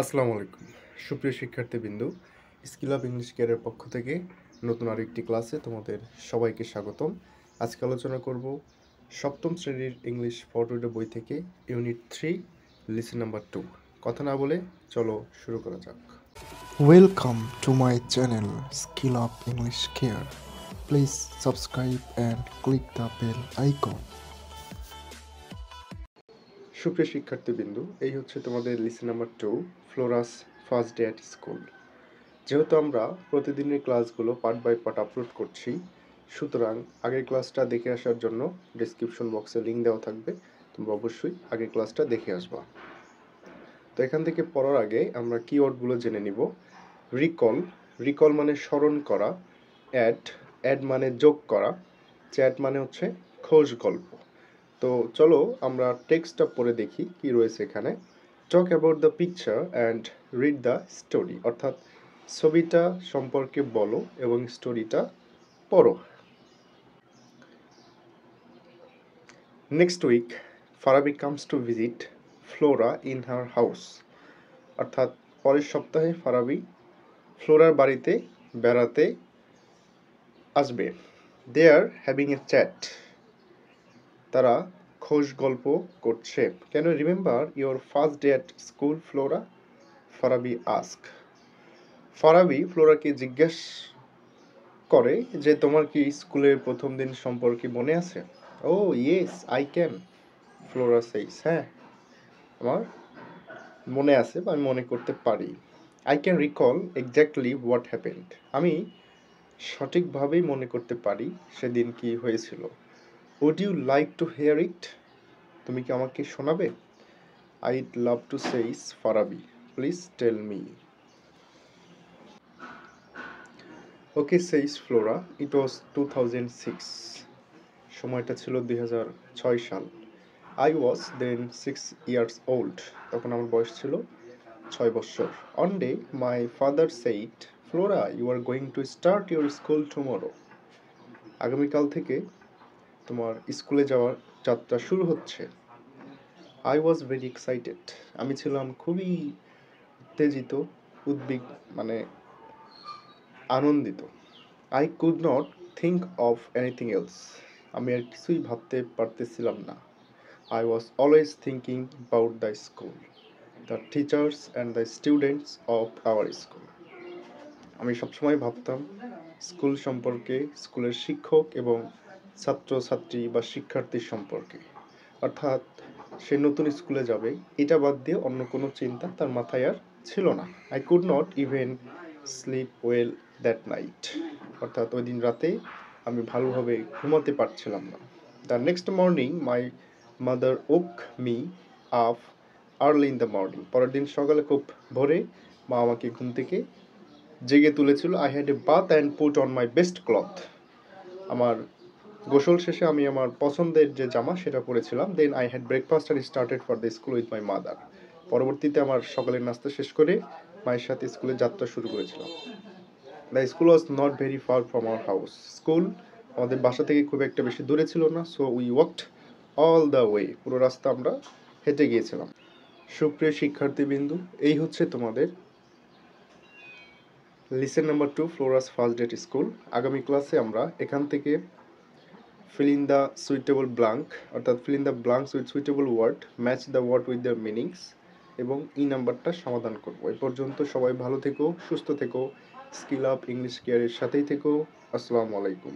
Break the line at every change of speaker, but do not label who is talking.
আসসালামু আলাইকুম সুপ্রিয় শিক্ষার্থীবৃন্দু, স্কিল অফ ইংলিশ কেয়ারের পক্ষ থেকে নতুন আরেকটি ক্লাসে তোমাদের সবাইকে স্বাগতম। আজকে আলোচনা করব সপ্তম শ্রেণীর ইংলিশ ফরওয়ার্ড বই থেকে ইউনিট 3 লিসন নাম্বার 2। কথা না বলে চলো শুরু করা যাক।
Welcome to my channel Skill of English Care. Please subscribe and click the bell icon.
সুপ্রিয় শিক্ষার্থীবৃন্দু, এই হচ্ছে তোমাদের listen number 2, Flora's first day at school. যেহেতু আমরা প্রতিদিনের ক্লাসগুলো পার্ট বাই পার্ট আপলোড করছি, সুতরাং আগের ক্লাসটা দেখে আসার জন্য ডেসক্রিপশন বক্সে লিঙ্ক দেওয়া থাকবে, তোমরা অবশ্যই আগের ক্লাসটা দেখে আসবা। তো এখান থেকে পড়ার আগে আমরা কিওয়ার্ডগুলো জেনে নিব। রিকল মানে স্মরণ করা, অ্যাড মানে যোগ করা, চ্যাট মানে হচ্ছে খোঁজ গল্প। তো চলো আমরা টেক্সটটা পড়ে দেখি কি রয়েছে এখানে। Talk about the picture and read the story, অর্থাৎ ছবিটা সম্পর্কে বলো এবং স্টোরিটা পড়ো। Next week Farabi comes to visit Flora in her house, অর্থাৎ পরের সপ্তাহে ফারাবি ফ্লোরার বাড়িতে বেড়াতে আসবে। দে আর হ্যাভিং এ চ্যাট, তারা খোশ গল্প করছে। Can you remember your first day at school Flora? Farabi ask. Farabi ফ্লোরাকে জিজ্ঞেস করে যে তোমার কি স্কুলের প্রথম দিন সম্পর্কে মনে আছে? Oh yes I can, Flora says, হ্যাঁ আমার মনে আছে বা আমি মনে করতে পারি। I can recall exactly what happened, আমি সঠিকভাবেই মনে করতে পারি সেদিন কি হয়েছিল। Would you like to hear it, তুমি কি আমাকে শোনাবে? I'd love to says Farabi, please tell me. Okay says Flora, it was 2006, সময়টা ছিল 2006 সাল। I was then 6 years old, তখন আমার বয়স ছিল 6 বছর। On day my father said Flora you are going to start your school tomorrow, আগামীকাল থেকে তোমার স্কুলে যাওয়ার যাত্রা শুরু হচ্ছে। আই ওয়াজ ভেরি এক্সাইটেড, আমি ছিলাম খুবই উত্তেজিত, মানে আনন্দিত। I could not think of anything else, আমি আর কিছুই ভাবতে পারতেছিলাম না। I was always thinking about the school, the teachers and the students of our school, আমি সবসময় ভাবতাম স্কুল সম্পর্কে, স্কুলের শিক্ষক এবং ছাত্রছাত্রী বা শিক্ষার্থী সম্পর্কে। অর্থাৎ সে নতুন স্কুলে যাবে, এটা বাদ দিয়ে অন্য কোনো চিন্তা তার মাথায় আর ছিল না। I could not even sleep well that night, অর্থাৎ ওই দিন রাতে আমি ভালোভাবে ঘুমাতে পারছিলাম না। The next morning my mother woke me up early in the morning, পরের দিন সকালে খুব ভোরে মা আমাকে ঘুম থেকে জেগে তুলেছিল। I had a bath and put on my best cloth, আমার গোসল শেষে আমি আমার পছন্দের যে জামা সেটা পরেছিলাম। Then I had breakfast and started for the school with my mother, পরবর্তীতে আমার সকালের নাস্তা শেষ করে মায়ের সাথে স্কুলে যাত্রা শুরু করেছিলাম। The school was not very far from our house, school আমাদের বাসা থেকে খুব একটা বেশি দূরে ছিল না। So we walked all the way, পুরো রাস্তা আমরা হেঁটে গিয়েছিলাম। সুপ্রিয় শিক্ষার্থীবৃন্দু, এই হচ্ছে তোমাদের listen number 2 Flora's first day at school. আগামী ক্লাসে আমরা এখান থেকে fill in the suitable blank, অর্থাৎ fill in the blanks with suitable word, match the word with their meanings এবং নাম্বারটা সমাধান করব। এই পর্যন্ত সবাই ভালো থেকো, সুস্থ থেকো, স্কিল আপ ইংলিশ কেয়ারের সাথেই থেকো। আসসালামু আলাইকুম।